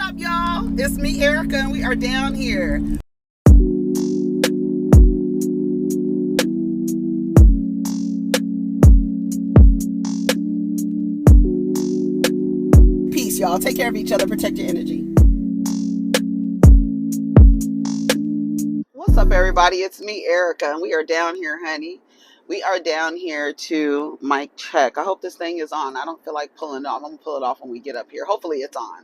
up, y'all? It's me, Erica, and we are down here. Peace, y'all. Take care of each other. Protect your energy. What's up, everybody? It's me, Erica, and we are down here, honey. We are down here to mic check. I hope this thing is on. I don't feel like pulling it off. I'm gonna pull it off when we get up here. Hopefully, it's on.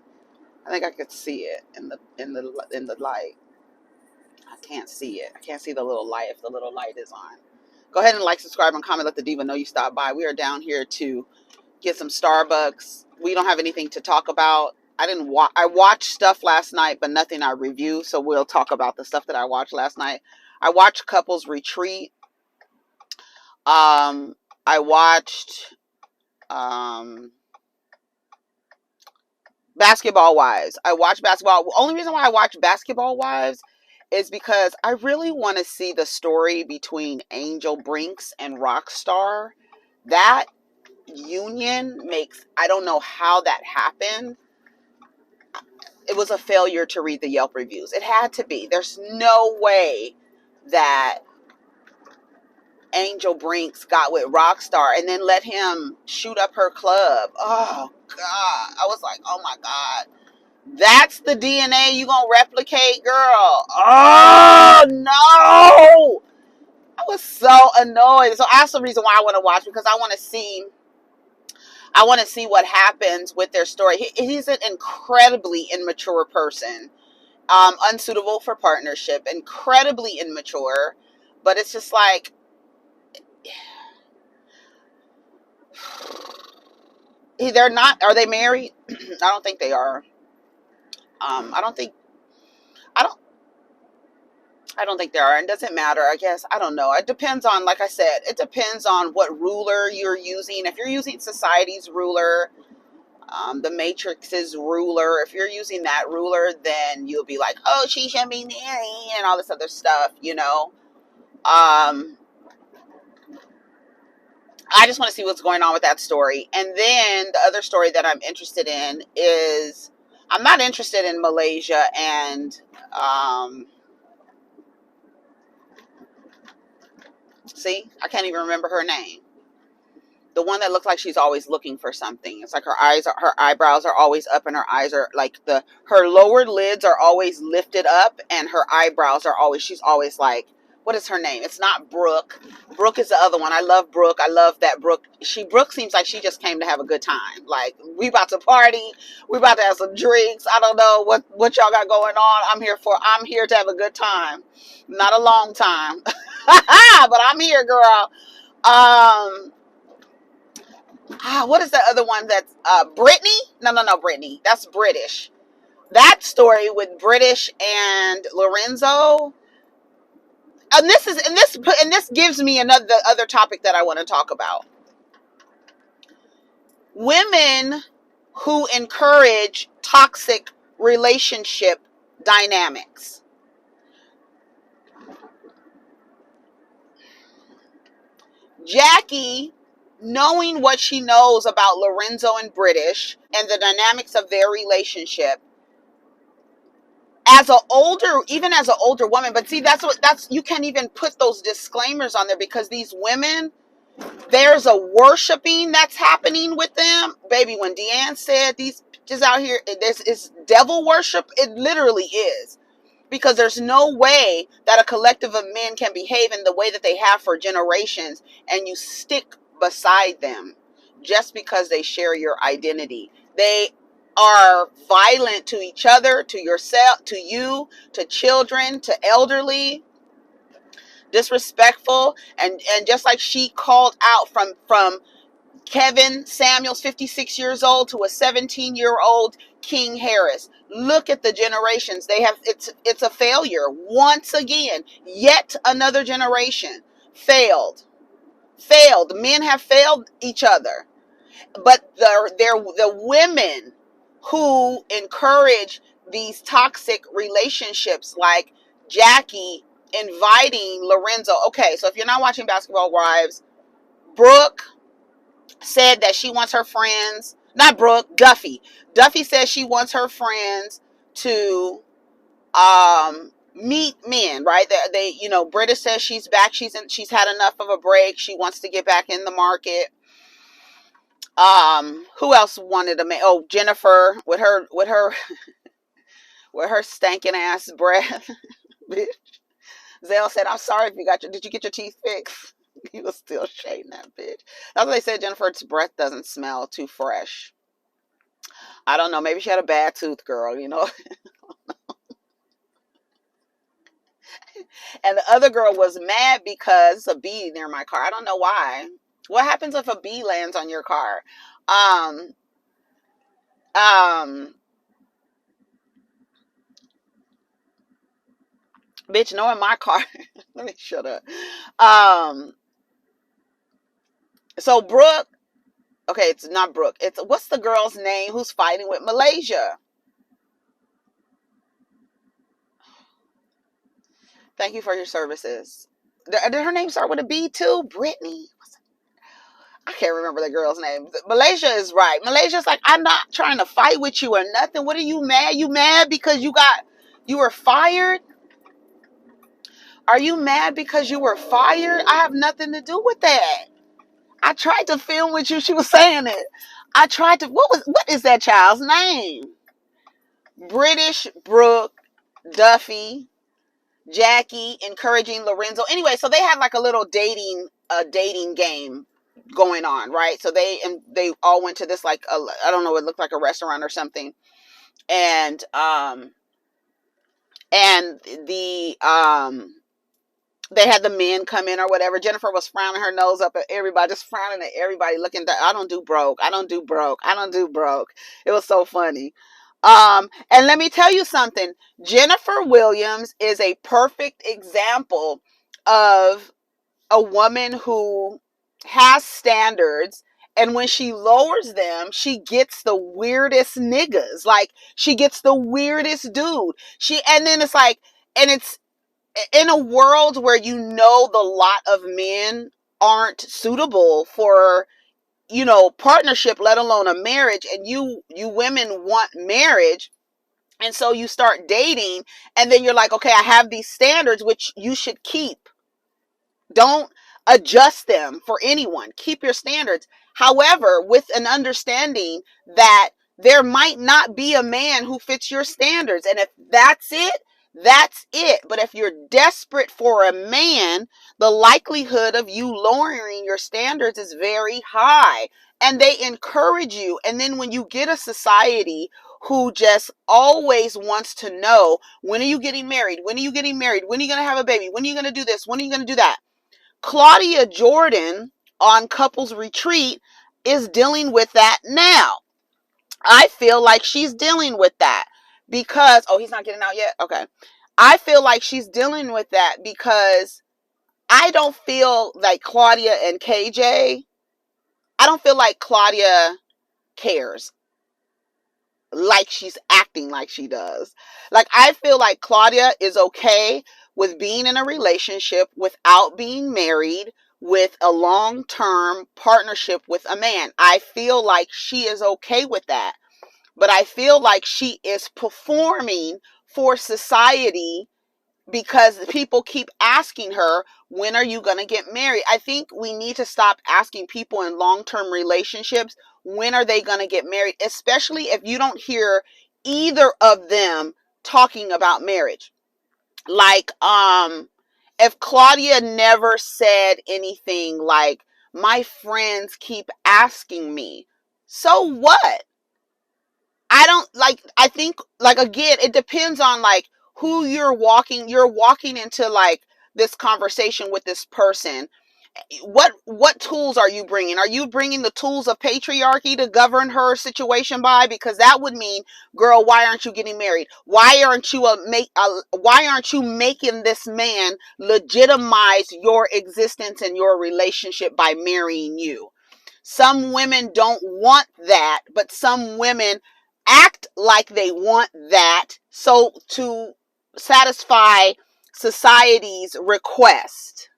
I think I could see it in the light. I can't see it. I can't see the little light if the little light is on. Go ahead and like, subscribe, and comment. Let the diva know you stopped by. We are down here to get some Starbucks. We don't have anything to talk about. I watched stuff last night, but nothing I review. So we'll talk about the stuff that I watched last night. I watched Couples Retreat. I watched Basketball Wives. I watched Basketball. The only reason why I watched Basketball Wives is because I really want to see the story between Angel Brinks and Rockstar. That union makes, I don't know how that happened. It was a failure to read the Yelp reviews. It had to be. There's no way that Angel Brinks got with Rockstar and then let him shoot up her club. Oh God. I was like, oh my God. That's the DNA you gonna replicate, girl. Oh no. I was so annoyed. So that's the reason why I want to watch, because I want to see what happens with their story. He's an incredibly immature person, unsuitable for partnership, incredibly immature. But it's just like, they're not. Are they married? I don't think they are. I don't think. I don't. I don't think they are. And it doesn't matter. I guess I don't know. It depends on, like I said, it depends on what ruler you're using. If you're using society's ruler, the Matrix's ruler, if you're using that ruler, then you'll be like, oh, she should be married and all this other stuff, you know. I just want to see what's going on with that story. And then the other story that I'm interested in is, I'm not interested in Malaysia and see, I can't even remember her name. The one that looks like she's always looking for something. It's like her eyebrows are always up, and her eyes are like her lower lids are always lifted up, and her eyebrows are always, she's always like, what is her name? It's not Brooke. Brooke is the other one. I love Brooke. I love that Brooke. Brooke seems like she just came to have a good time. Like, we about to party. We about to have some drinks. I don't know what y'all got going on. I'm here to have a good time. Not a long time. But I'm here, girl. What is the other one that's Brittany? No, Brittany. That's British. That story with British and Lorenzo. And this gives me the other topic that I want to talk about. Women who encourage toxic relationship dynamics. Jackie, knowing what she knows about Lorenzo and British and the dynamics of their relationship, even as an older woman, but see, you can't even put those disclaimers on there, because these women, there's a worshiping that's happening with them. Baby, when Deanne said these just out here, it's devil worship, it literally is. Because there's no way that a collective of men can behave in the way that they have for generations, and you stick beside them just because they share your identity. They are violent to each other, to yourself, to you, to children, to elderly, disrespectful. And just like she called out from Kevin Samuels, 56 years old, to a 17-year-old King Harris. Look at the generations. They have, it's a failure. Once again, yet another generation failed. Men have failed each other. But the women who encourage these toxic relationships, like Jackie inviting Lorenzo. Okay, so if you're not watching Basketball Wives, Brooke said that she wants her friends, not Brooke, Duffy. Duffy says she wants her friends to meet men, right? They you know, Britta says she's back. She's had enough of a break. She wants to get back in the market. Who else wanted a man? Oh, Jennifer with her with her stinking ass breath. Bitch. Zell said, "I'm sorry if you got your. Did you get your teeth fixed?" He was still shading that bitch. That's what they said. Jennifer's breath doesn't smell too fresh. I don't know. Maybe she had a bad tooth, girl. You know. And the other girl was mad because a bee near my car. I don't know why. What happens if a bee lands on your car? Um, um, bitch, no, in my car. Let me shut up. Um, so Brooke, okay, it's not Brooke. It's what's the girl's name who's fighting with Malaysia? Thank you for your services. Did her name start with a B too? Brittany? I can't remember the girl's name. Malaysia is right. Malaysia's like, I'm not trying to fight with you or nothing. What are you mad? You mad because you were fired? Are you mad because you were fired? I have nothing to do with that. I tried to film with you. She was saying it. I tried to. What is that child's name? British Brooke Duffy. Jackie encouraging Lorenzo. Anyway, so they had like a little dating game going on, right? So they all went to this like I don't know, it looked like a restaurant or something, and the they had the men come in or whatever. Jennifer was frowning her nose up at everybody, just frowning at everybody, looking down. I don't do broke. I don't do broke. I don't do broke. It was so funny. And let me tell you something. Jennifer Williams is a perfect example of a woman who has standards, and when she lowers them, she gets the weirdest niggas. Like, she gets the weirdest dude. And then it's like, and it's in a world where you know the lot of men aren't suitable for, you know, partnership, let alone a marriage, and you women want marriage, and so you start dating, and then you're like, okay, I have these standards which you should keep. Don't adjust them for anyone. Keep your standards. However, with an understanding that there might not be a man who fits your standards. And if that's it, that's it. But if you're desperate for a man, the likelihood of you lowering your standards is very high. And they encourage you. And then when you get a society who just always wants to know, when are you getting married? When are you getting married? When are you going to have a baby? When are you going to do this? When are you going to do that? Claudia Jordan on Couples Retreat is dealing with that now. I feel like she's dealing with that because, oh, he's not getting out yet? Okay. I feel like she's dealing with that because I don't feel like Claudia and KJ, I don't feel like Claudia cares like she's acting like she does. Like, I feel like Claudia is okay with being in a relationship without being married, with a long-term partnership with a man. I feel like she is okay with that. But I feel like she is performing for society because people keep asking her, when are you going to get married? I think we need to stop asking people in long-term relationships, when are they going to get married? Especially if you don't hear either of them talking about marriage. Like, if Claudia never said anything like, my friends keep asking me, so what? I don't like, I think, like, again, it depends on like who you're walking into like this conversation with this person. What tools are you bringing? Are you bringing the tools of patriarchy to govern her situation by? Because that would mean, girl, why aren't you getting married? Why aren't you making this man legitimize your existence and your relationship by marrying you? Some women don't want that, but some women act like they want that, so to satisfy society's request.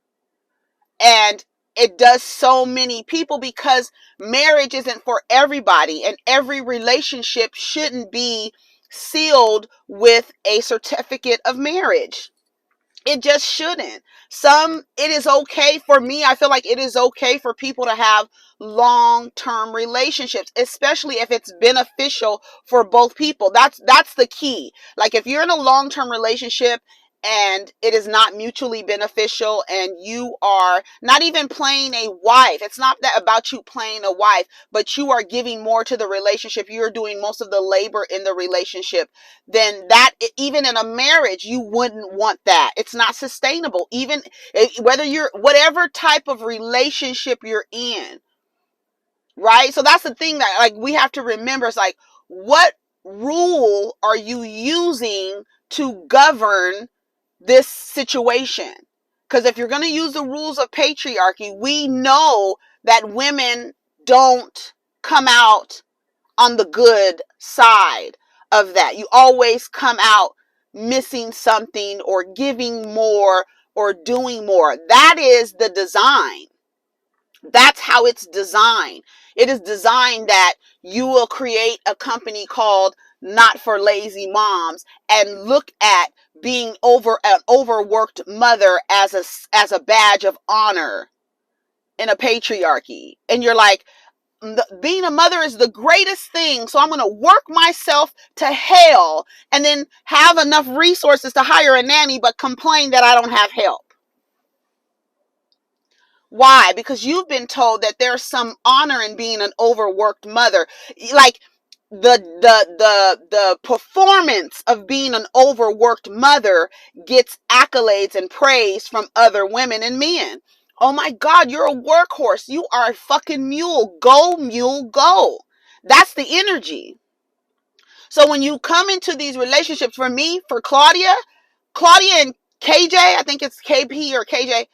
And it does so many people, because marriage isn't for everybody, and every relationship shouldn't be sealed with a certificate of marriage. It just shouldn't. It is okay for me. I feel like it is okay for people to have long-term relationships, especially if it's beneficial for both people. That's the key. Like if you're in a long-term relationship and it is not mutually beneficial and you are not even playing a wife. It's not that about you playing a wife, but you are giving more to the relationship. You're doing most of the labor in the relationship. Then that, even in a marriage, you wouldn't want that. It's not sustainable. Even whether you're, whatever type of relationship you're in, right? So that's the thing that like we have to remember. It's like, what rule are you using to govern this situation? Because if you're going to use the rules of patriarchy, we know that women don't come out on the good side of that. You always come out missing something or giving more or doing more. That is the design. That's how it's designed. It is designed that you will create a company called Not for Lazy Moms and look at being an overworked mother as a badge of honor in a patriarchy. And you're like, being a mother is the greatest thing, so I'm going to work myself to hell and then have enough resources to hire a nanny but complain that I don't have help. Why? Because you've been told that there's some honor in being an overworked mother. Like the performance of being an overworked mother gets accolades and praise from other women and men. Oh my God, you're a workhorse. You are a fucking mule. Go, mule, go. That's the energy. So when you come into these relationships, for me, for Claudia and KJ, I think it's KP or KJ,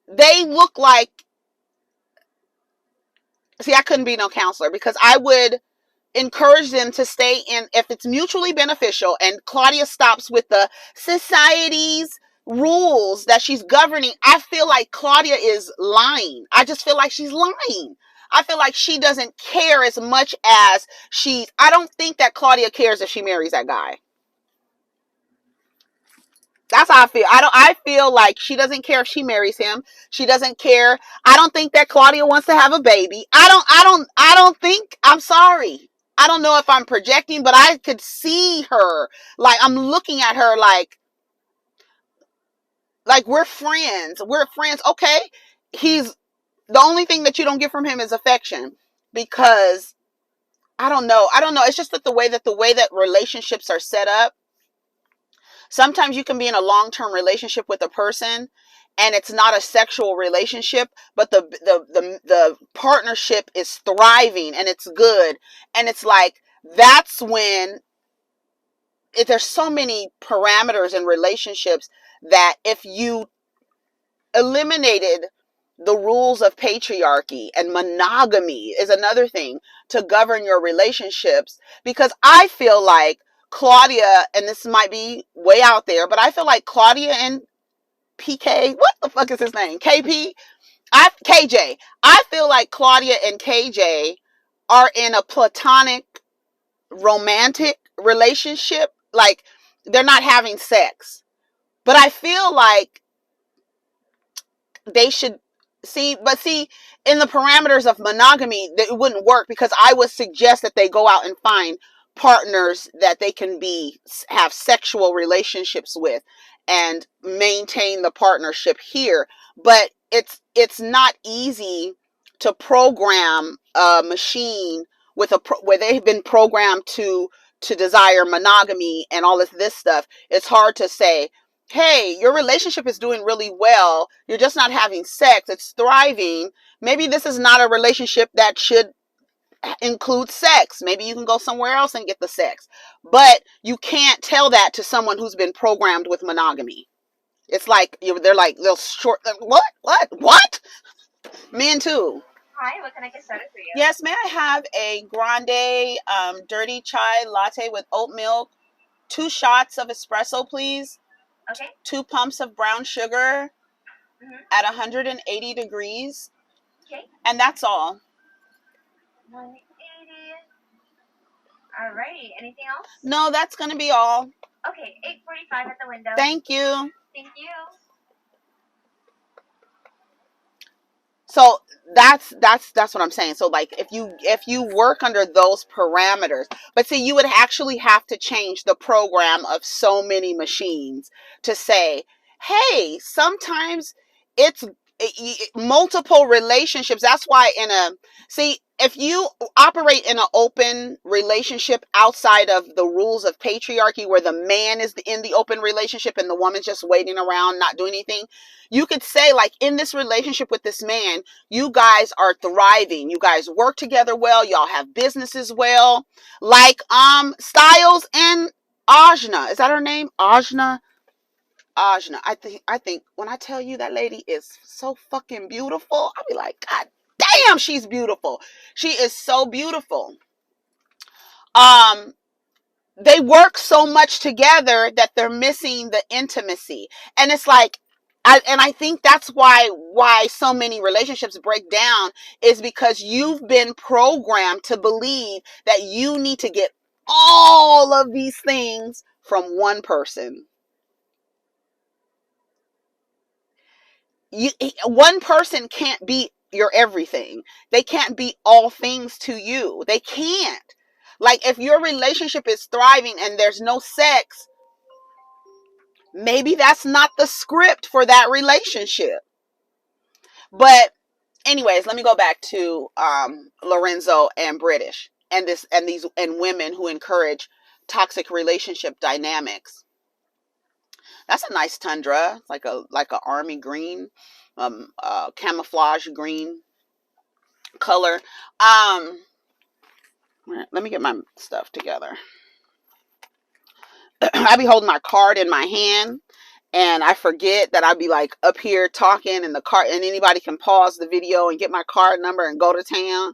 they look like, see, I couldn't be no counselor because I would encourage them to stay in, if it's mutually beneficial, and Claudia stops with the society's rules that she's governing. I feel like Claudia is lying. I just feel like she's lying. I feel like she doesn't care as much as I don't think that Claudia cares if she marries that guy. That's how I feel. I feel like she doesn't care if she marries him. She doesn't care. I don't think that Claudia wants to have a baby. I don't think, I'm sorry. I don't know if I'm projecting, but I could see her. Like, I'm looking at her like we're friends. We're friends. Okay. He's, the only thing that you don't get from him is affection, because I don't know. It's just that the way that relationships are set up, sometimes you can be in a long-term relationship with a person and it's not a sexual relationship, but the partnership is thriving and it's good. And it's like, that's when there's so many parameters in relationships that if you eliminated the rules of patriarchy, and monogamy is another thing to govern your relationships, because I feel like Claudia, and this might be way out there, but I feel like Claudia and PK, what the fuck is his name? KJ. I feel like Claudia and KJ are in a platonic romantic relationship. Like, they're not having sex. But I feel like they should see in the parameters of monogamy, that it wouldn't work, because I would suggest that they go out and find partners that they can have sexual relationships with and maintain the partnership here. But it's not easy to program a machine where they've been programmed to desire monogamy and all of this stuff. It's hard to say, hey, your relationship is doing really well. You're just not having sex. It's thriving. Maybe this is not a relationship that should include sex. Maybe you can go somewhere else and get the sex. But you can't tell that to someone who's been programmed with monogamy. It's like, they'll short, what? Men too. Hi, what can I get started for you? Yes, may I have a grande dirty chai latte with oat milk, 2 shots of espresso, please? Okay. 2 pumps of brown sugar at 180 degrees. Okay. And that's all. 180. Alrighty. Anything else? No, that's gonna be all. Okay, 8:45 at the window. Thank you. Thank you. So that's what I'm saying. So like if you work under those parameters, but see, you would actually have to change the program of so many machines to say, hey, sometimes it's multiple relationships. That's why if you operate in an open relationship outside of the rules of patriarchy, where the man is in the open relationship and the woman's just waiting around, not doing anything, you could say, like, in this relationship with this man, you guys are thriving. You guys work together well. Y'all have businesses well. Like Styles and Ajna. Is that her name? Ajna? Ajna. I think when I tell you that lady is so fucking beautiful, I'll be like, God damn, she's beautiful. She is so beautiful. They work so much together that they're missing the intimacy. And it's like, I think that's why so many relationships break down, is because you've been programmed to believe that you need to get all of these things from one person. One person can't be your everything. They can't be all things to you. They can't. Like, if your relationship is thriving and there's no sex, maybe that's not the script for that relationship. But anyways, let me go back to Lorenzo and British and these women who encourage toxic relationship dynamics. That's a nice tundra. It's like a army green, camouflage green color. Let me get my stuff together. I be holding my card in my hand, and I forget that I'll be like up here talking, and the card, and anybody can pause the video and get my card number and go to town.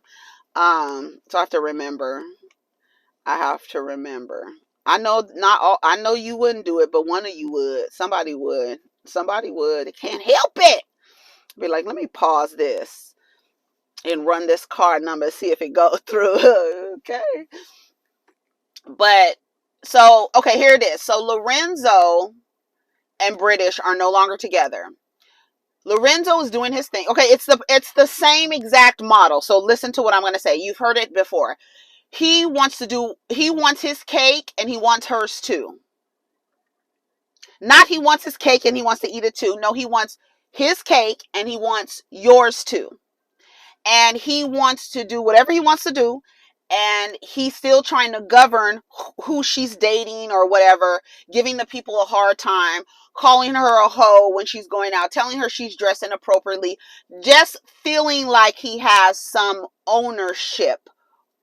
So I have to remember. I know not all. I know you wouldn't do it, but one of you would. Somebody would. Somebody would. It can't help it. Be like, let me pause this and run this card number, see if it goes through. Okay. But so, okay, here it is. So Lorenzo and British are no longer together. Lorenzo is doing his thing. Okay, it's the same exact model. So listen to what I'm going to say. You've heard it before. He wants his cake and he wants hers too. Not he wants his cake and he wants to eat it too. No, he wants his cake and he wants yours too. And he wants to do whatever he wants to do. And he's still trying to govern who she's dating or whatever, giving the people a hard time, calling her a hoe when she's going out, telling her she's dressed inappropriately, just feeling like he has some ownership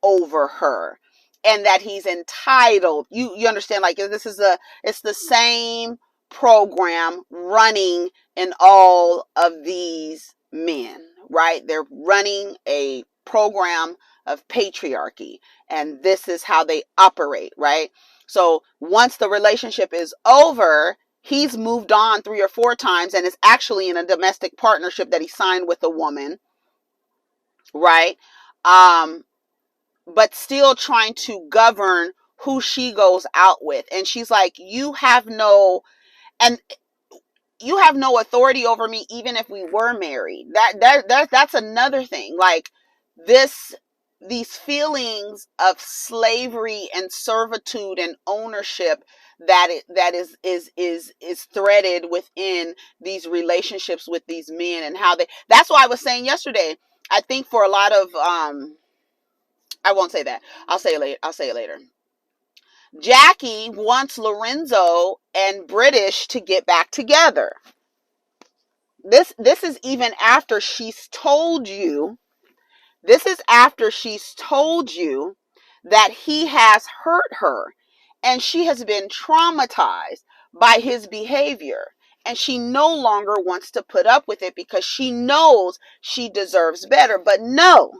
over her and that he's entitled. You understand, like, it's the same program running in all of these men, right? They're running a program of patriarchy, and this is how they operate, right? So once the relationship is over, he's moved on 3 or 4 times and is actually in a domestic partnership that he signed with a woman, right? But still trying to govern who she goes out with. And she's like, you have no authority over me, even if we were married. That's another thing. Like, these feelings of slavery and servitude and ownership that is threaded within these relationships with these men, and how that's why I was saying yesterday, I think for a lot of I won't say that. I'll say it later. Jackie wants Lorenzo and British to get back together. This is even after she's told you. This is after she's told you that he has hurt her, and she has been traumatized by his behavior, and she no longer wants to put up with it because she knows she deserves better. But no,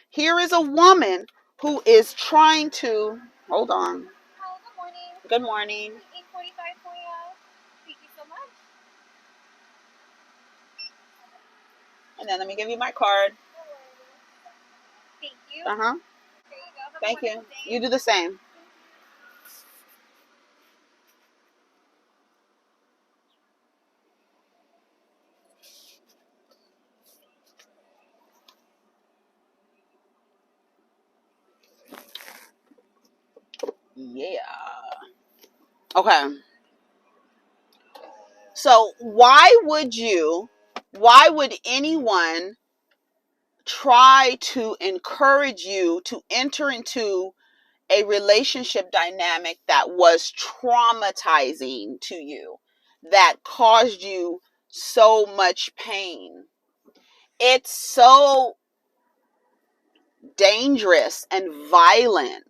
here is a woman who is trying to, hold on. Hello, good morning. Good morning. 8:45 for you. Thank you so much. And then let me give you my card. Thank you. Uh-huh. There you go. Thank you. You do the same. Yeah. Okay. So why would anyone try to encourage you to enter into a relationship dynamic that was traumatizing to you, that caused you so much pain? It's so dangerous and violent.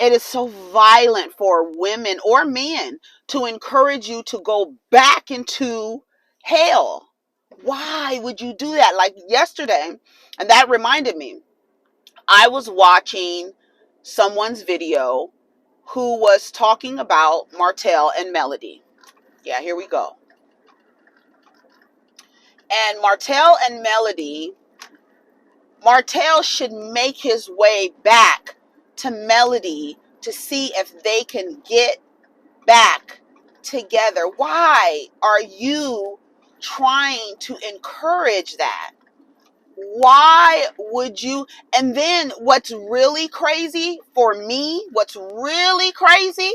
It is so violent for women or men to encourage you to go back into hell. Why would you do that? Like yesterday, and that reminded me, I was watching someone's video who was talking about Martell and Melody. Yeah, here we go. And Martell should make his way back to Melody to see if they can get back together. Why are you trying to encourage that? Why would you? And then what's really crazy for me, what's really crazy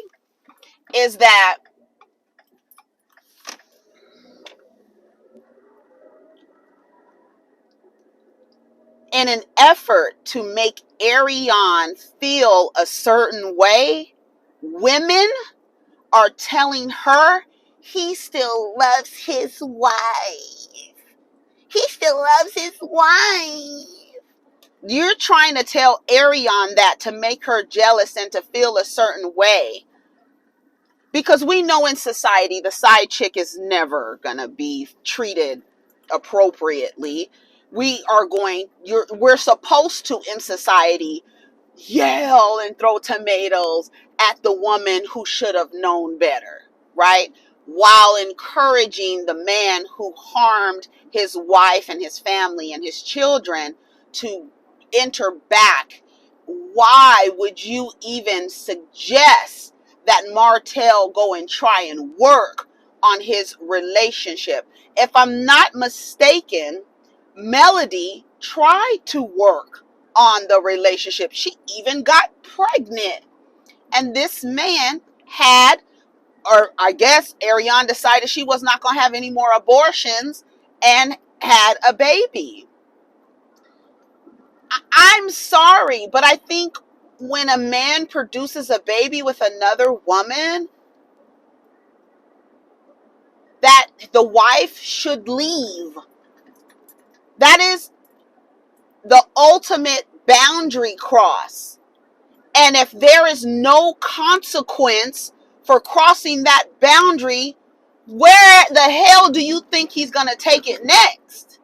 is that in an effort to make Ariane feel a certain way, women are telling her he still loves his wife. He still loves his wife. You're trying to tell Ariane that to make her jealous and to feel a certain way. Because we know in society the side chick is never going to be treated appropriately. We're supposed to in society yell and throw tomatoes at the woman who should have known better, right? While encouraging the man who harmed his wife and his family and his children to enter back. Why would you even suggest that Martell go and try and work on his relationship? If I'm not mistaken, Melody tried to work on the relationship. She even got pregnant. And this man had, or I guess Ariane decided she was not going to have any more abortions and had a baby. I'm sorry, but I think when a man produces a baby with another woman, that the wife should leave. That is the ultimate boundary cross. And if there is no consequence for crossing that boundary, where the hell do you think he's going to take it next?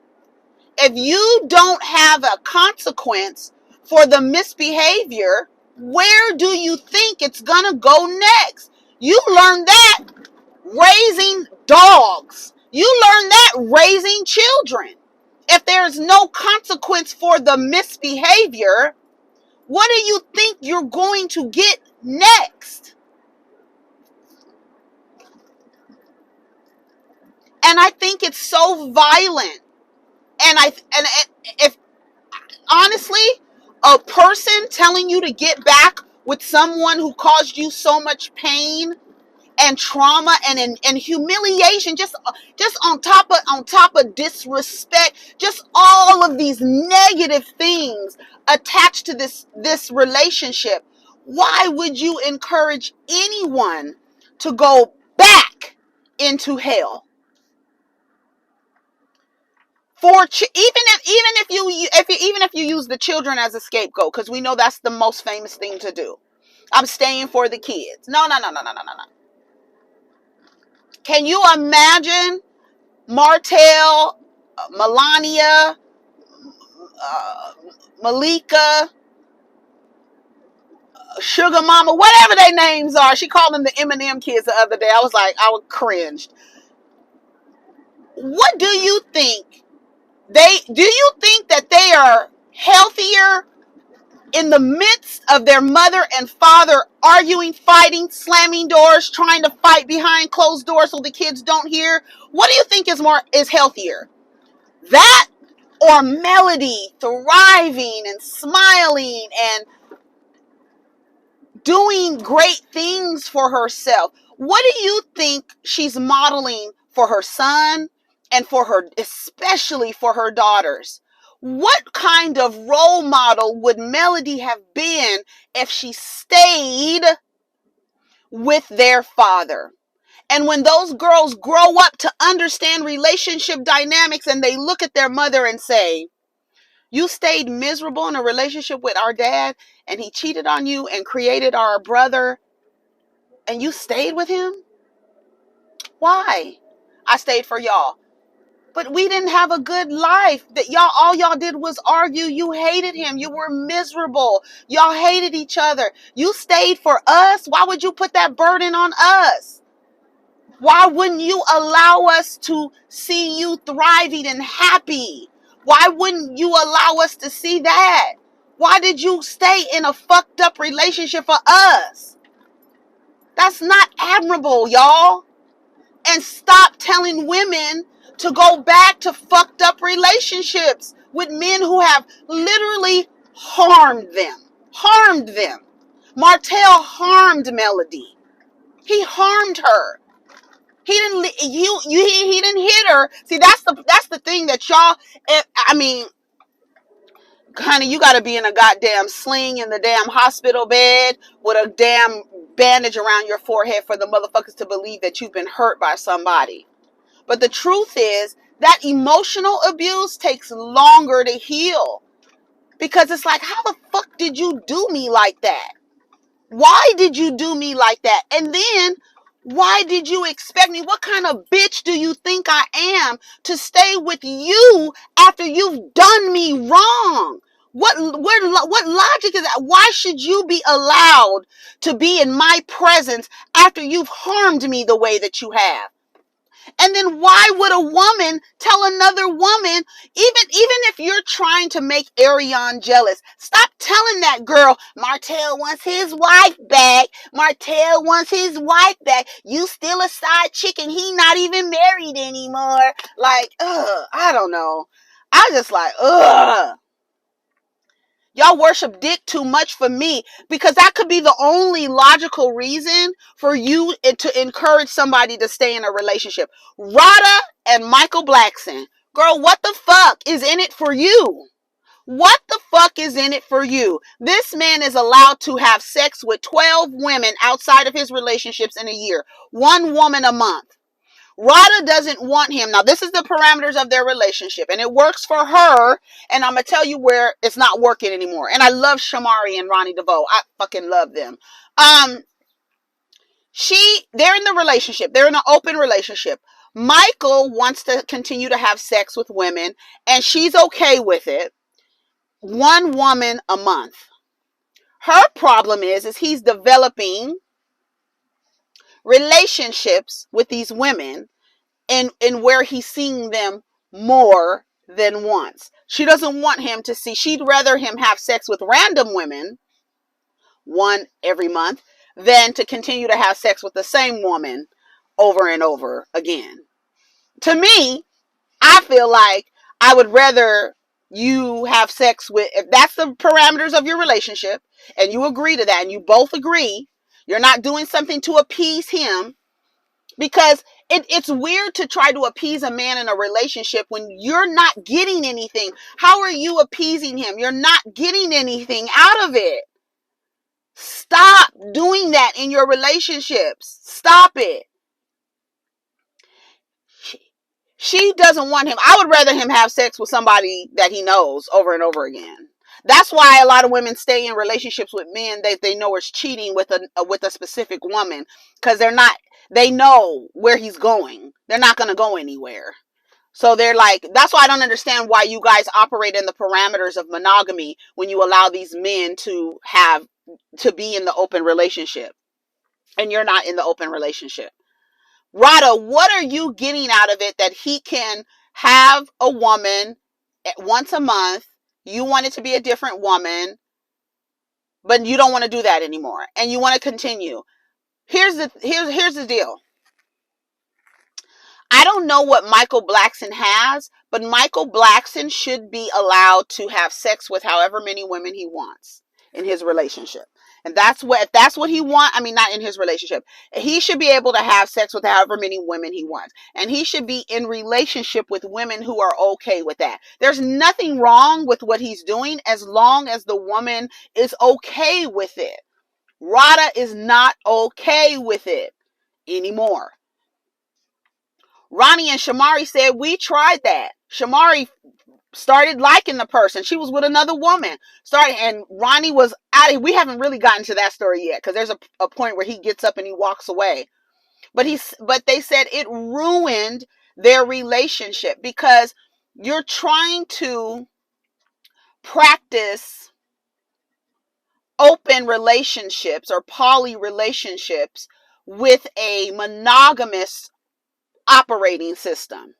If you don't have a consequence for the misbehavior, where do you think it's going to go next? You learn that raising dogs. You learn that raising children. If there's no consequence for the misbehavior, what do you think you're going to get next? And I think it's so violent. And if honestly, a person telling you to get back with someone who caused you so much pain and trauma and humiliation, just on top of disrespect, just all of these negative things attached to this relationship, why would you encourage anyone to go back into hell? Even if you use the children as a scapegoat, because we know that's the most famous thing to do. I'm staying for the kids. No, no, no, no, no, no, no, no. Can you imagine Martell, Melania, Malika, Sugar Mama, whatever their names are? She called them the Eminem kids the other day. I was cringed. What do you think? Do you think that they are healthier in the midst of their mother and father arguing, fighting, slamming doors, trying to fight behind closed doors so the kids don't hear, what do you think is healthier? That or Melody thriving and smiling and doing great things for herself? What do you think she's modeling for her son and for her, especially for her daughters? What kind of role model would Melody have been if she stayed with their father? And when those girls grow up to understand relationship dynamics and they look at their mother and say, you stayed miserable in a relationship with our dad and he cheated on you and created our brother and you stayed with him? Why? I stayed for y'all. But we didn't have a good life. That all y'all did was argue. You hated him. You were miserable. Y'all hated each other. You stayed for us. Why would you put that burden on us? Why wouldn't you allow us to see you thriving and happy? Why wouldn't you allow us to see that? Why did you stay in a fucked up relationship for us? That's not admirable, y'all. And stop telling women to go back to fucked up relationships with men who have literally harmed them. Harmed them. Martell harmed Melody. He harmed her. He didn't hit her. See, that's the thing that y'all, I mean, honey, you got to be in a goddamn sling in the damn hospital bed with a damn bandage around your forehead for the motherfuckers to believe that you've been hurt by somebody. But the truth is that emotional abuse takes longer to heal, because it's like, how the fuck did you do me like that? Why did you do me like that? And then, why did you expect me? What kind of bitch do you think I am to stay with you after you've done me wrong? What logic is that? Why should you be allowed to be in my presence after you've harmed me the way that you have? And then why would a woman tell another woman, even if you're trying to make Ariane jealous, stop telling that girl, Martell wants his wife back. Martell wants his wife back. You still a side chick and he not even married anymore. Like, I don't know. I just like, y'all worship dick too much for me, because that could be the only logical reason for you to encourage somebody to stay in a relationship. Rada and Michael Blackson. Girl, what the fuck is in it for you? What the fuck is in it for you? This man is allowed to have sex with 12 women outside of his relationships in a year. 1 woman a month. Rada doesn't want him. Now, this is the parameters of their relationship, and it works for her, and I'm going to tell you where it's not working anymore. And I love Shamari and Ronnie DeVoe. I fucking love them. They're in the relationship. They're in an open relationship. Michael wants to continue to have sex with women, and she's okay with it. 1 woman a month. Her problem is he's developing relationships with these women and where he's seeing them more than once. She doesn't want him to see. She'd rather him have sex with random women, 1 every month, than to continue to have sex with the same woman over and over again. To me, I feel like I would rather you have sex with, if that's the parameters of your relationship and you agree to that and you both agree, you're not doing something to appease him, because it's weird to try to appease a man in a relationship when you're not getting anything. How are you appeasing him? You're not getting anything out of it. Stop doing that in your relationships. Stop it. She doesn't want him. I would rather him have sex with somebody that he knows over and over again. That's why a lot of women stay in relationships with men that they know is cheating with a specific woman, because they know where he's going. They're not going to go anywhere. So they're like, that's why I don't understand why you guys operate in the parameters of monogamy when you allow these men to be in the open relationship and you're not in the open relationship. Rada, what are you getting out of it that he can have a woman once a month? You want it to be a different woman. but you don't want to do that anymore, and you want to continue. Here's the deal. I don't know what Michael Blackson has, but Michael Blackson should be allowed to have sex with however many women he wants in his relationship. And if that's what he wants, I mean, not in his relationship, he should be able to have sex with however many women he wants. And he should be in relationship with women who are okay with that. There's nothing wrong with what he's doing as long as the woman is okay with it. Rada is not okay with it anymore. Ronnie and Shamari said, we tried that. Shamari started liking the person. She was with another woman. And Ronnie was out. We haven't really gotten to that story yet, because there's a point where he gets up and he walks away. But they said it ruined their relationship, because you're trying to practice open relationships or poly relationships with a monogamous operating system.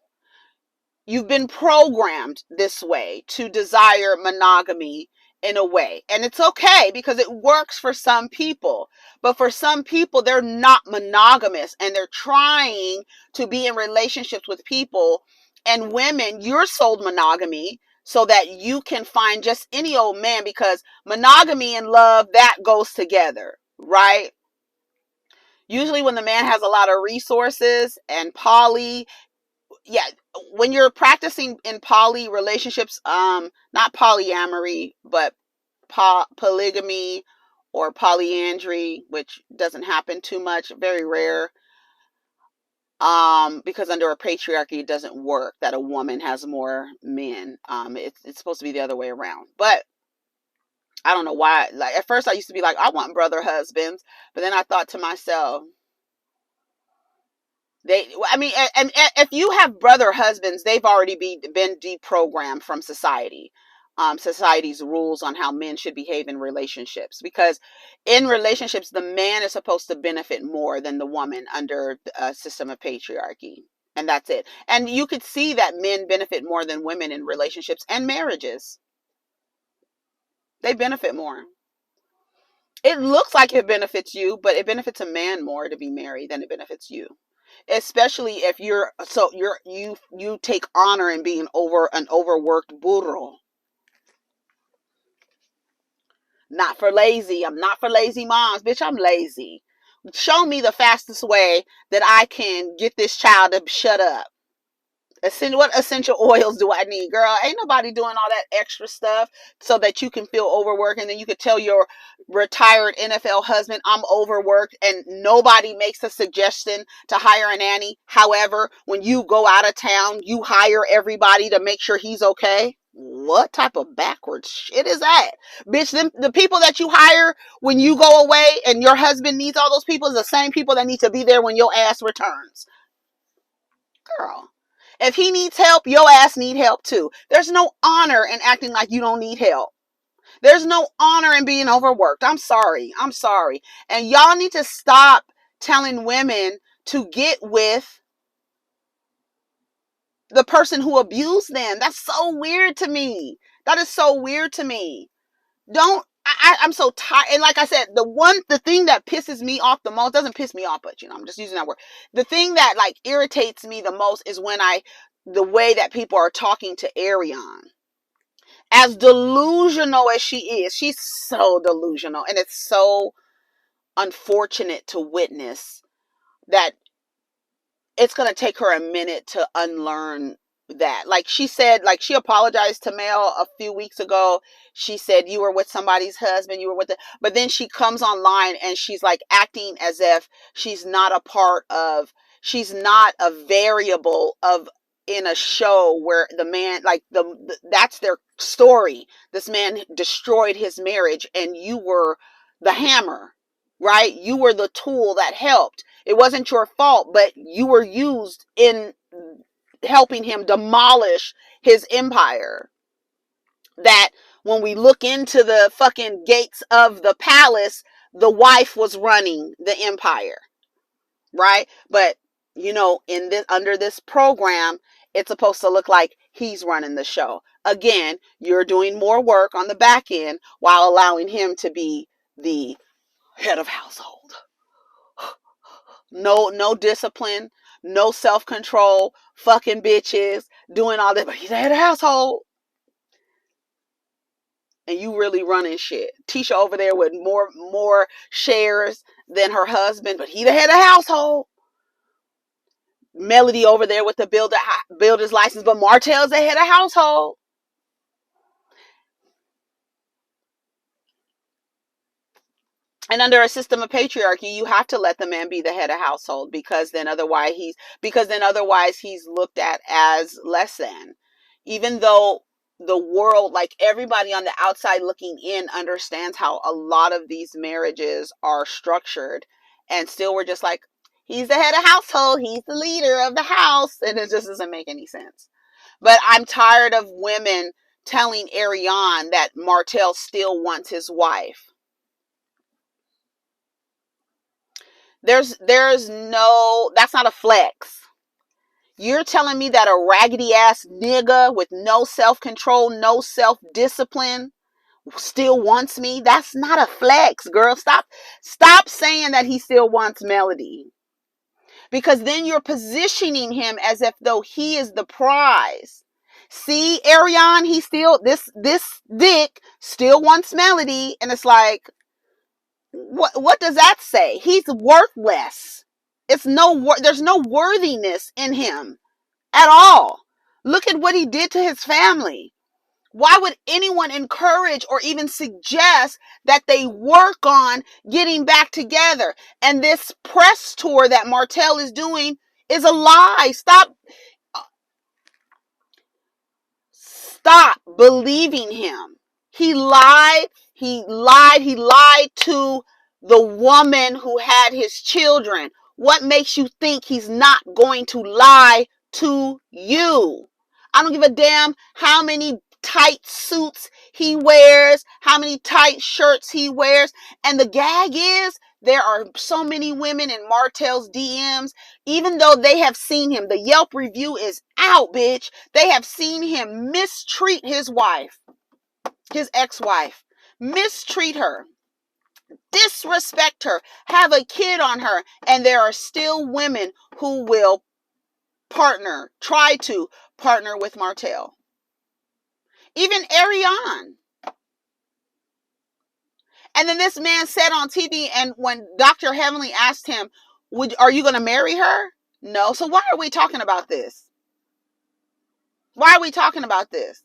You've been programmed this way to desire monogamy in a way. And it's okay, because it works for some people. But for some people, they're not monogamous, and they're trying to be in relationships with people. And women, you're sold monogamy so that you can find just any old man, because monogamy and love, that goes together, right? Usually when the man has a lot of resources, and when you're practicing in poly relationships, not polyamory, but polygamy or polyandry, which doesn't happen too much, very rare, because under a patriarchy it doesn't work that a woman has more men. It's supposed to be the other way around, but I don't know why. Like, at first I used to be like, I want brother husbands, but then I thought to myself, and if you have brother husbands, they've already been deprogrammed from society, society's rules on how men should behave in relationships. Because in relationships, the man is supposed to benefit more than the woman under a system of patriarchy, and that's it. And you could see that men benefit more than women in relationships and marriages. They benefit more. It looks like it benefits you, but it benefits a man more to be married than it benefits you. Especially if you take honor in being an overworked burro. Not for lazy. I'm not for lazy moms. Bitch, I'm lazy. Show me the fastest way that I can get this child to shut up. What essential oils do I need? Girl, ain't nobody doing all that extra stuff so that you can feel overworked, and then you could tell your retired NFL husband, I'm overworked, and nobody makes a suggestion to hire a nanny. However, when you go out of town, you hire everybody to make sure he's okay. What type of backwards shit is that? Bitch, the people that you hire when you go away and your husband needs all those people is the same people that need to be there when your ass returns. Girl. If he needs help, your ass need help too. There's no honor in acting like you don't need help. There's no honor in being overworked. I'm sorry. And y'all need to stop telling women to get with the person who abused them. That's so weird to me. That is so weird to me. I'm so tired. And like I said, the thing that pisses me off the most, doesn't piss me off, but I'm just using that word. The thing that like irritates me the most is the way that people are talking to Ariane. As delusional as she is, she's so delusional. And it's so unfortunate to witness that it's going to take her a minute to unlearn that. Like she said, like she apologized to Mel a few weeks ago. She said, you were with somebody's husband, but then she comes online and she's like acting as if she's not she's not a variable in a show where the man, like that's their story. This man destroyed his marriage and you were the hammer, right? You were the tool that helped. It wasn't your fault, but you were used in helping him demolish his empire. That when we look into the fucking gates of the palace, the wife was running the empire, right? But under this program, it's supposed to look like he's running the show. Again, you're doing more work on the back end while allowing him to be the head of household. No discipline, no self-control, fucking bitches, doing all that, but he's the head of household. And you really running shit. Tisha over there with more shares than her husband, but he the head of household. Melody over there with the builder's license, but Martell's the head of household. And under a system of patriarchy, you have to let the man be the head of household, because then otherwise he's looked at as less than. Even though the world, like everybody on the outside looking in, understands how a lot of these marriages are structured, and still we're just like, he's the head of household, he's the leader of the house, and it just doesn't make any sense. But I'm tired of women telling Ariane that Martell still wants his wife. There's no, that's not a flex. You're telling me that a raggedy ass nigga with no self-control, no self-discipline still wants me? That's not a flex, girl. Stop saying that he still wants Melody. Because then you're positioning him as if though he is the prize. See, Ariane, he still, this dick still wants Melody, and it's like, what does that say? He's worthless. There's no worthiness in him at all. Look at what he did to his family. Why would anyone encourage or even suggest that they work on getting back together? And this press tour that Martell is doing is a lie. Stop believing him. He lied to the woman who had his children. What makes you think he's not going to lie to you? I don't give a damn how many tight suits he wears, how many tight shirts he wears. And the gag is, there are so many women in Martell's DMs, even though they have seen him. The Yelp review is out, bitch. They have seen him mistreat his wife, his ex-wife, mistreat her, disrespect her, have a kid on her. And there are still women who will try to partner with Martell. Even Ariane. And then this man said on TV, and when Dr. Heavenly asked him, are you going to marry her? No. So why are we talking about this? Why are we talking about this?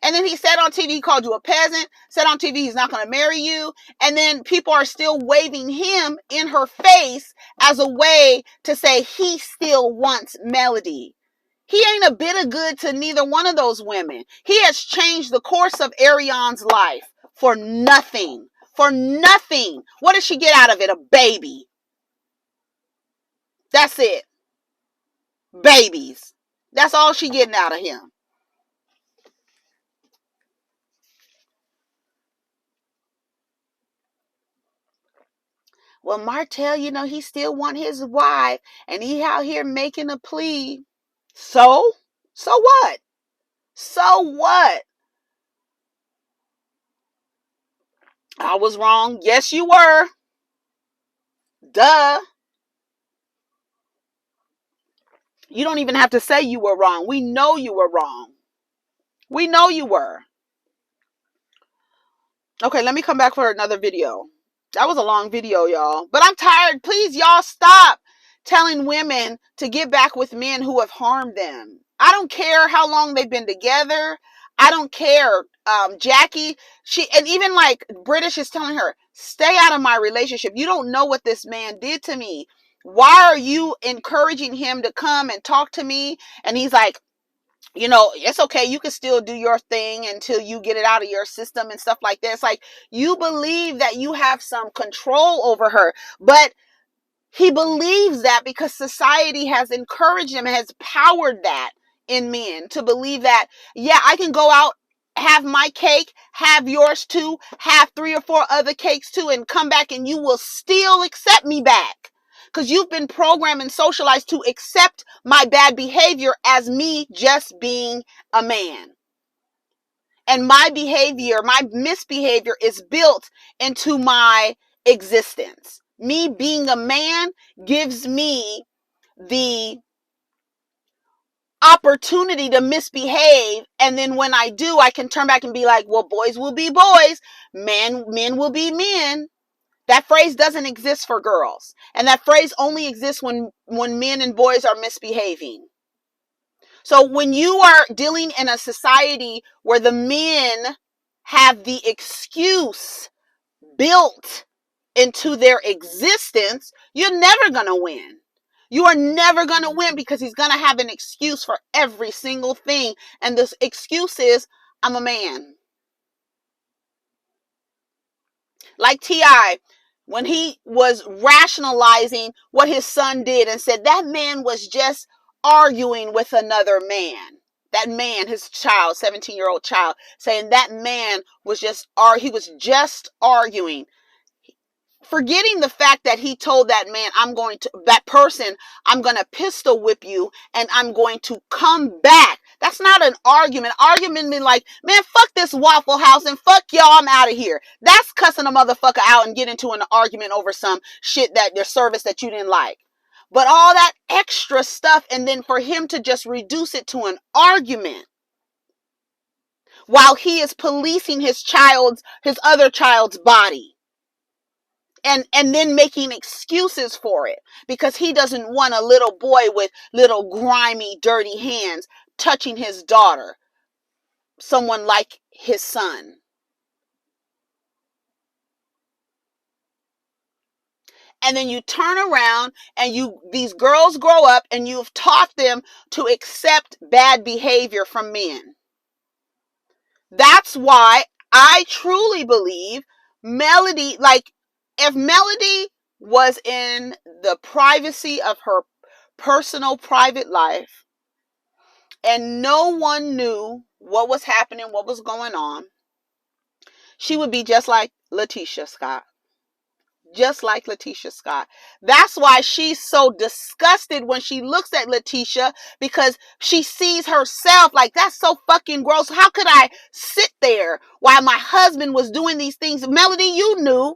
And then he said on TV, he called you a peasant, said on TV he's not going to marry you. And then people are still waving him in her face as a way to say he still wants Melody. He ain't a bit of good to neither one of those women. He has changed the course of Ariane's life for nothing. For nothing. What does she get out of it? A baby. That's it. Babies. That's all she getting out of him. Well, Martell, he still want his wife, and he out here making a plea. So what? So what? I was wrong. Yes, you were. Duh. You don't even have to say you were wrong. We know you were wrong. We know you were. Okay, let me come back for another video. That was a long video, y'all. But I'm tired. Please, y'all, stop telling women to get back with men who have harmed them. I don't care how long they've been together. I don't care. Jackie, and even like British is telling her, stay out of my relationship. You don't know what this man did to me. Why are you encouraging him to come and talk to me? And he's like, it's okay. You can still do your thing until you get it out of your system and stuff like that. It's like, you believe that you have some control over her, but he believes that because society has encouraged him, has powered that in men to believe that, yeah, I can go out, have my cake, have yours too, have 3 or 4 other cakes too, and come back and you will still accept me back. Because you've been programmed and socialized to accept my bad behavior as me just being a man. And my behavior, my misbehavior is built into my existence. Me being a man gives me the opportunity to misbehave, and then when I do, I can turn back and be like, well, boys will be boys, men will be men. That phrase doesn't exist for girls, and that phrase only exists when men and boys are misbehaving. So when you are dealing in a society where the men have the excuse built into their existence, you're never going to win. You are never going to win, because he's going to have an excuse for every single thing. And this excuse is, I'm a man. Like T.I., when he was rationalizing what his son did and said that man was just arguing with another man. That man, his child, 17-year-old child, saying that man was just arguing. Forgetting the fact that he told that man, I'm going to pistol whip you and I'm going to come back. That's not an argument. Argument mean like, man, fuck this Waffle House and fuck y'all, I'm out of here. That's cussing a motherfucker out and get into an argument over some shit that your service that you didn't like. But all that extra stuff, and then for him to just reduce it to an argument while he is policing his other child's body. And then making excuses for it, because he doesn't want a little boy with little grimy, dirty hands touching his daughter, someone like his son. And then you turn around and these girls grow up and you've taught them to accept bad behavior from men. That's why I truly believe Melody, like, if Melody was in the privacy of her personal private life and no one knew what was happening, what was going on, she would be just like Letitia Scott. Just like Letitia Scott. That's why she's so disgusted when she looks at Letitia, because she sees herself like, that's so fucking gross. How could I sit there while my husband was doing these things? Melody, you knew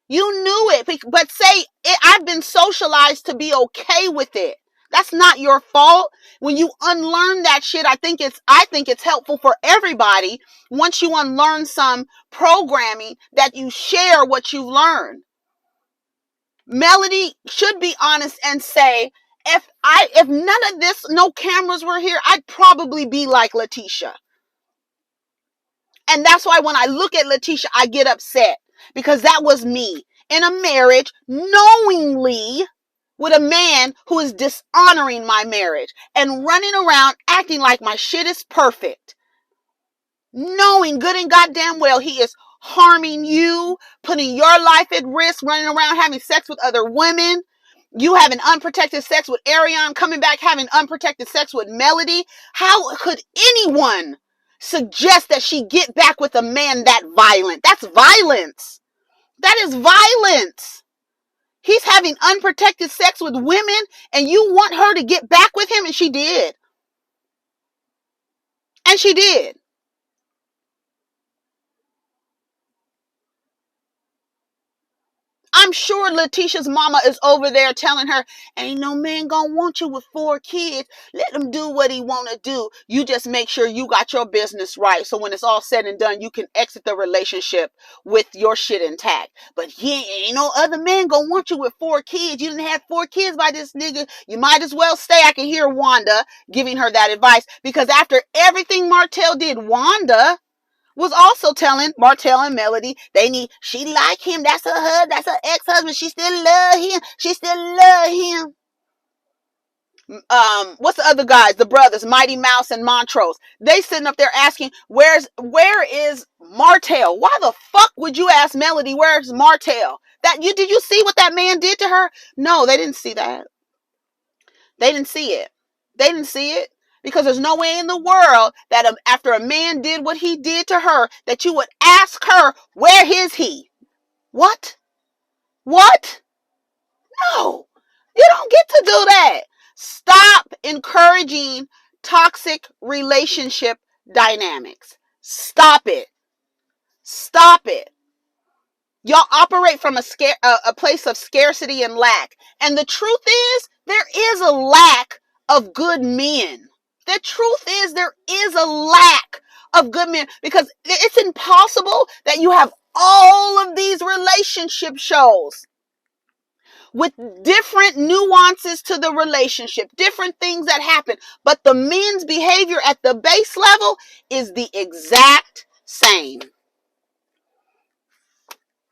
it, but say it, I've been socialized to be okay with it. That's not your fault. When you unlearn that shit, I think it's helpful for everybody. Once you unlearn some programming, that you share what you've learned. Melody should be honest and say, if none of this, no cameras were here, I'd probably be like Letitia. And that's why when I look at Letitia, I get upset, because that was me in a marriage, knowingly, with a man who is dishonoring my marriage and running around acting like my shit is perfect, knowing good and goddamn well he is harming you, putting your life at risk, running around having sex with other women. You having unprotected sex with Ariane, coming back having unprotected sex with Melody. How could anyone suggest that she get back with a man that violent? That's violence. That is violence. He's having unprotected sex with women and you want her to get back with him, and she did. And she did. I'm sure Letitia's mama is over there telling her, ain't no man gonna want you with 4 kids. Let him do what he wanna do. You just make sure you got your business right, so when it's all said and done, you can exit the relationship with your shit intact. But yeah, ain't no other man gonna want you with 4 kids. You didn't have 4 kids by this nigga. You might as well stay. I can hear Wanda giving her that advice, because after everything Martell did, Wanda was also telling Martell and Melody she like him. That's her ex-husband. She still love him. What's the other guys? The brothers, Mighty Mouse and Montrose. They sitting up there asking, where is Martell? Why the fuck would you ask Melody, where's Martell? Did you see what that man did to her? No, they didn't see that. They didn't see it. They didn't see it. Because there's no way in the world that after a man did what he did to her, that you would ask her, where is he? What? What? No, you don't get to do that. Stop encouraging toxic relationship dynamics. Stop it. Stop it. Y'all operate from a place of scarcity and lack. And the truth is, there is a lack of good men. The truth is, there is a lack of good men, because it's impossible that you have all of these relationship shows with different nuances to the relationship, different things that happen, but the men's behavior at the base level is the exact same.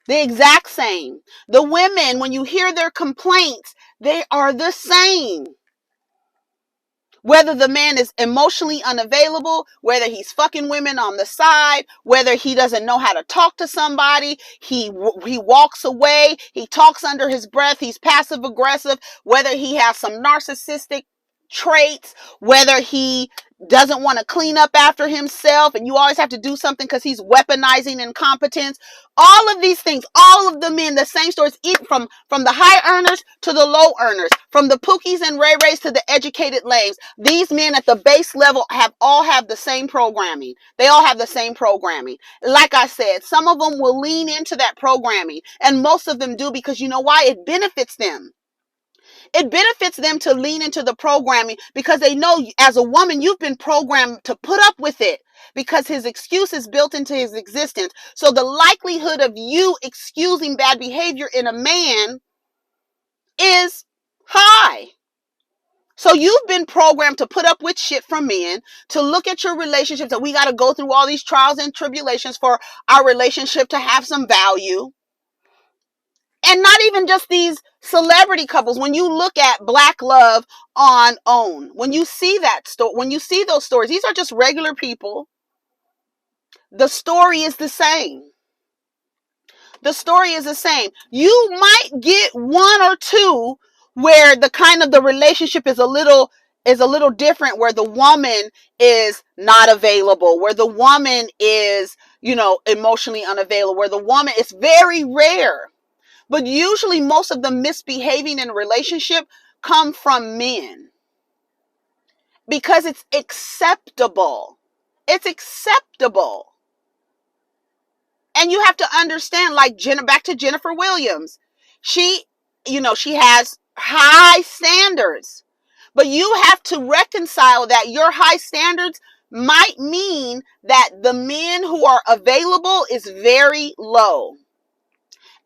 The exact same. The women, when you hear their complaints, they are the same. Whether the man is emotionally unavailable, whether he's fucking women on the side, whether he doesn't know how to talk to somebody, he walks away, he talks under his breath, he's passive aggressive, whether he has some narcissistic traits, whether he doesn't want to clean up after himself and you always have to do something because he's weaponizing incompetence. All of these things, all of the men, the same stories, from the high earners to the low earners, from the Pookies and Ray Rays to the educated lames. These men at the base level all have the same programming. They all have the same programming. Like I said, some of them will lean into that programming, and most of them do, because you know why? It benefits them. It benefits them to lean into the programming because they know, as a woman, you've been programmed to put up with it because his excuse is built into his existence. So the likelihood of you excusing bad behavior in a man is high. So you've been programmed to put up with shit from men, to look at your relationships, that we got to go through all these trials and tribulations for our relationship to have some value. And not even just these celebrity couples. When you look at Black Love on OWN, when you see when you see those stories, these are just regular people. The story is the same. The story is the same. You might get one or two where the relationship is a little different, where the woman is not available, where the woman is, emotionally unavailable, where the woman is very rare. But usually most of the misbehaving in a relationship come from men, because it's acceptable. It's acceptable. And you have to understand, like back to Jennifer Williams. She has high standards, but you have to reconcile that your high standards might mean that the men who are available is very low.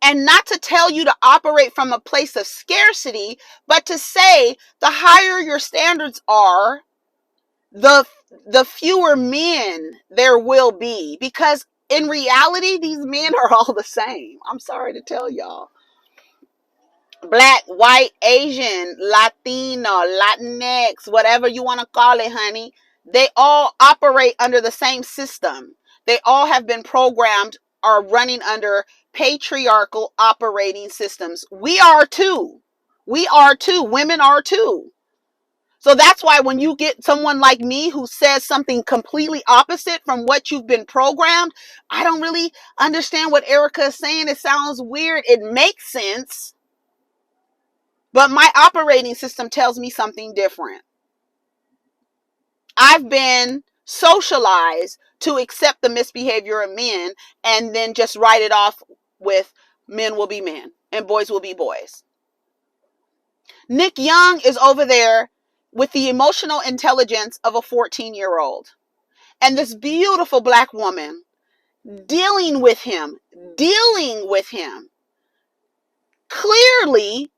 And not to tell you to operate from a place of scarcity, but to say the higher your standards are, the fewer men there will be. Because in reality, these men are all the same. I'm sorry to tell y'all. Black, white, Asian, Latino, Latinx, whatever you want to call it, honey. They all operate under the same system. They all have been programmed, are running under patriarchal operating systems. We are too. We are too. Women are too. So that's why when you get someone like me who says something completely opposite from what you've been programmed, I don't really understand what Erica is saying. It sounds weird. It makes sense. But my operating system tells me something different. I've been socialized to accept the misbehavior of men and then just write it off with men will be men and boys will be boys. Nick Young is over there with the emotional intelligence of a 14-year-old. And this beautiful Black woman dealing with him, clearly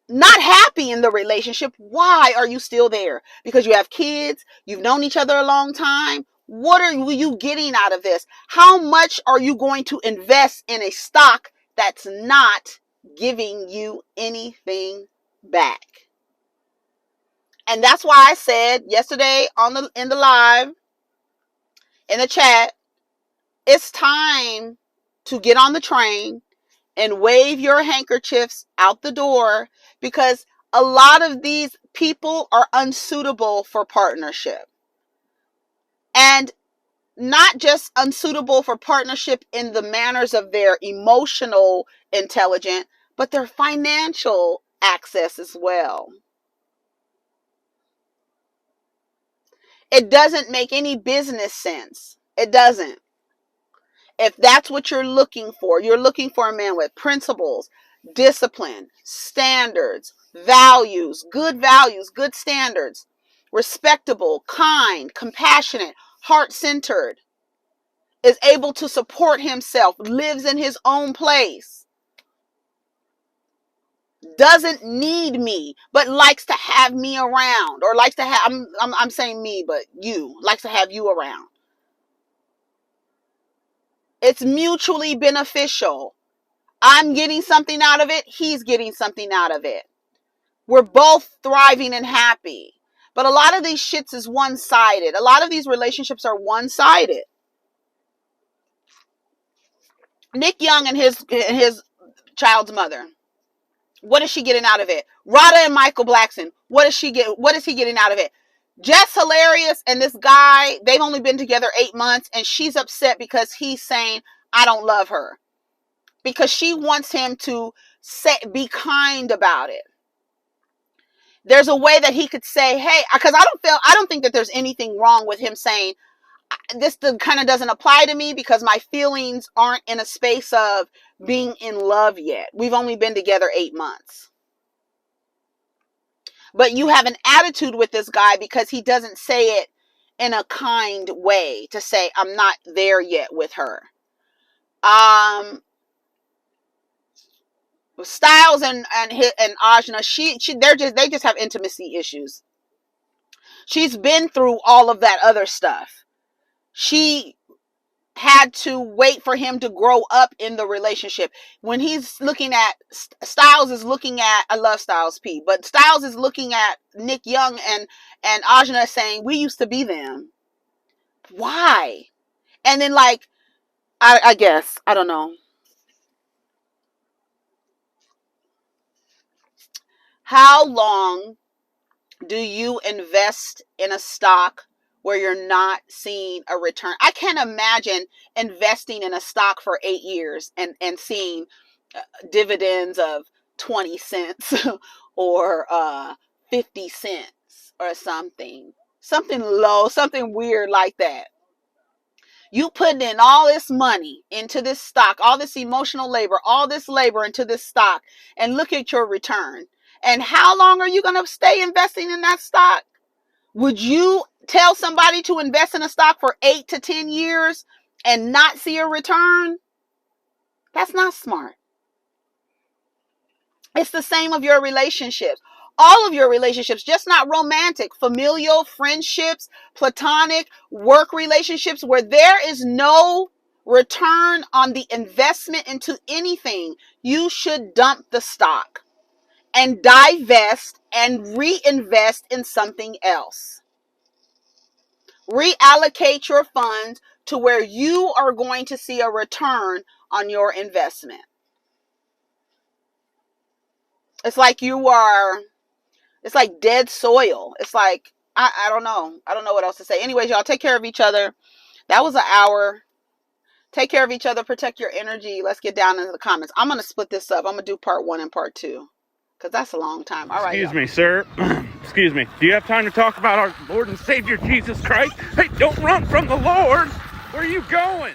not happy in the relationship. Why are you still there? Because you have kids, you've known each other a long time. What are you getting out of this? How much are you going to invest in a stock that's not giving you anything back? And that's why I said yesterday in the live, in the chat, it's time to get on the train and wave your handkerchiefs out the door, because a lot of these people are unsuitable for partnership. And not just unsuitable for partnership in the manners of their emotional intelligence, but their financial access as well. It doesn't make any business sense. It doesn't. If that's what you're looking for a man with principles, discipline, standards, values, good standards, respectable, kind, compassionate, heart-centered, is able to support himself, lives in his own place, doesn't need me, but likes to have me around, or likes to have, I'm saying me, but you, likes to have you around. It's mutually beneficial. I'm getting something out of it. He's getting something out of it. We're both thriving and happy. But a lot of these shits is one-sided. A lot of these relationships are one-sided. Nick Young and his child's mother. What is she getting out of it? Rada and Michael Blackson. What is he getting out of it? Jess Hilarious and this guy, they've only been together 8 months, and she's upset because he's saying, I don't love her. Because she wants him to be kind about it. There's a way that he could say, hey, because I don't think that there's anything wrong with him saying, this kind of doesn't apply to me because my feelings aren't in a space of being in love yet. We've only been together 8 months. But you have an attitude with this guy because he doesn't say it in a kind way to say, I'm not there yet with her. Styles and Ajna, they just have intimacy issues. She's been through all of that other stuff. She had to wait for him to grow up in the relationship. When he's looking at, Styles is looking at, I love Styles P, but Styles is looking at Nick Young and Ajna saying, we used to be them. Why? And then I guess, I don't know. How long do you invest in a stock where you're not seeing a return? I can't imagine investing in a stock for 8 years and seeing dividends of 20 cents or 50 cents or something low, something weird like that. You put in all this money into this stock, all this emotional labor, all this labor into this stock, and look at your return. And how long are you going to stay investing in that stock? Would you tell somebody to invest in a stock for 8 to 10 years and not see a return? That's not smart. It's the same of your relationships. All of your relationships, just not romantic, familial, friendships, platonic, work relationships, where there is no return on the investment into anything, you should dump the stock and divest and reinvest in something else. Reallocate your funds to where you are going to see a return on your investment. It's like it's like dead soil. It's like, I don't know. I don't know what else to say. Anyways, y'all, take care of each other. That was an hour. Take care of each other. Protect your energy. Let's get down into the comments. I'm going to split this up. I'm going to do part 1 and part 2. Because that's a long time. All right. Excuse me, sir. Excuse me. Do you have time to talk about our Lord and Savior Jesus Christ? Hey, don't run from the Lord. Where are you going?